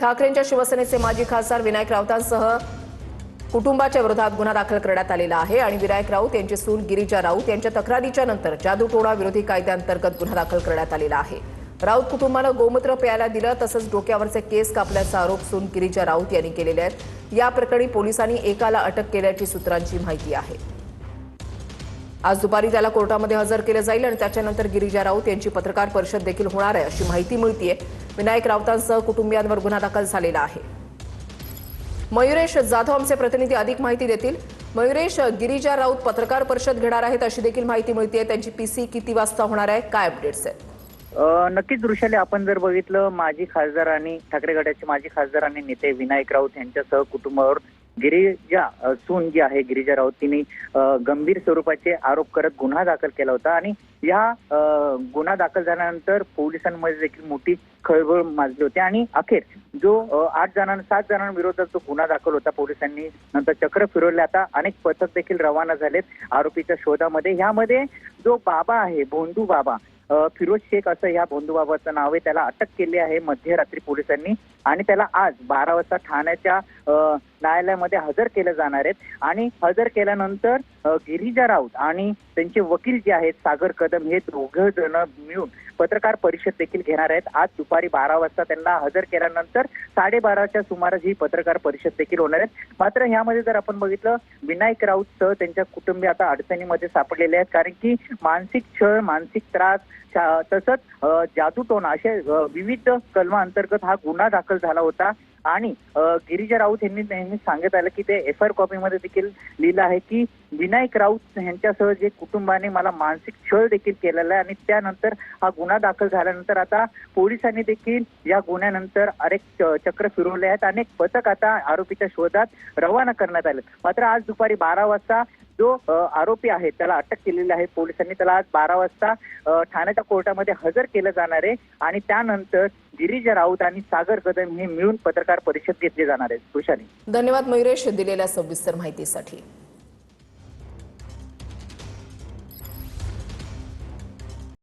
ठाकरेंच्या शिवसेनेचे माजी खासदार विनायक राऊतांसह कुटुंबाच्या विरोधात गुन्हा दाखल करण्यात आलेला आहे आणि विनायक राऊत यांची सून गिरिजा राऊत यांच्या तक्रारीच्या नंतर जादूटोणा विरोधी कायद्याअंतर्गत गुन्हा दाखल करण्यात आलेला आहे। राऊत कुटुंबानं गोमूत्र प्यायला दिलं तसंच डोक्यावरचे केस कापल्याचा आरोप सून गिरिजा राऊत यांनी केलेले आहेत। या प्रकरणी पोलिसांनी एकाला अटक केल्याची सूत्रांची माहिती आहे। आज दुपारी त्याला कोर्टामध्ये हजर केलं जाईल आणि त्याच्यानंतर गिरिजा राऊत यांची पत्रकार परिषद देखील होणार आहे अशी माहिती मिळतेय। विनायक राऊतांसह कुटुंबियांवर गुन्हा दाखल झालेला आहे। मयुरेश जाधव आमचे प्रतिनिधी अधिक माहिती देतील। मयुरेश, गिरिजा राऊत पत्रकार परिषद घेणार आहेत अशी देखील माहिती मिळतेय। त्यांची पीसी किती वाजता होणार आहे, काय अपडेट्स आहेत? नक्कीच दृश्याले आपण जर बघितलं, माजी खासदार आणि ठाकरे गटाचे माजी खासदार आणि नेते विनायक राऊत यांच्यासह कुटुंबावर गिरिजा सून जी आहे गिरिजा राऊत तिने गंभीर स्वरूपाचे आरोप करत गुन्हा दाखल केला होता आणि या गुन्हा दाखल झाल्यानंतर पोलिसांमध्ये देखील मोठी खळबळ माजली होती आणि अखेर जो 7 जणांविरोधात जो गुन्हा दाखल होता पोलिसांनी नंतर चक्र फिरवले। आता अनेक पथक देखील रवाना झालेत आरोपीच्या शोधामध्ये। यामध्ये जो बाबा आहे भोंदू बाबा फिरोज शेख असं या भोंदू बाबाचं नाव आहे, त्याला अटक केली आहे मध्यरात्री पोलिसांनी आणि त्याला आज 12 वाजता ठाण्याच्या न्यायालयामध्ये हजर केलं जाणार आहे। आणि हजर केल्यानंतर गिरिजा राऊत आणि त्यांचे वकील जे आहेत सागर कदम हे दोघं जण मिळून पत्रकार परिषद देखील घेणार आहेत। आज दुपारी 12 वाजता त्यांना हजर केल्यानंतर 12:30च्या सुमारास ही पत्रकार परिषद देखील होणार आहे। मात्र यामध्ये जर आपण बघितलं, विनायक राऊतसह त्यांच्या कुटुंबीय आता अडचणीमध्ये सापडलेले आहेत, कारण की मानसिक छळ, मानसिक त्रास तसंच जादूटोणा असे विविध कलमा अंतर्गत हा गुन्हा दाखल झाला होता। आणि गिरिजा राऊत यांनी नेहमी सांगत आलं की ते एफआयआर कॉपीमध्ये देखील लिहिलं आहे की विनायक राऊत यांच्यासह जे कुटुंबाने मला मानसिक छळ देखील केलेला आहे आणि त्यानंतर हा गुन्हा दाखल झाल्यानंतर आता पोलिसांनी देखील या गुन्ह्यानंतर अनेक चक्र फिरवले आहेत। अनेक पथक आता आरोपीच्या शोधात रवाना करण्यात आले। मात्र आज दुपारी 12 वाजता जो आरोपी आहे त्याला अटक केलेली आहे पोलिसांनी, त्याला आज 12 वाजता ठाण्याच्या कोर्टामध्ये हजर केलं जाणार आहे आणि त्यानंतर गिरिजा राऊत आणि सागर कदम हे मिळून पत्रकार परिषद घेतली जाणार आहे। खुशाली, धन्यवाद मयुरेश दिलेल्या सविस्तर माहितीसाठी।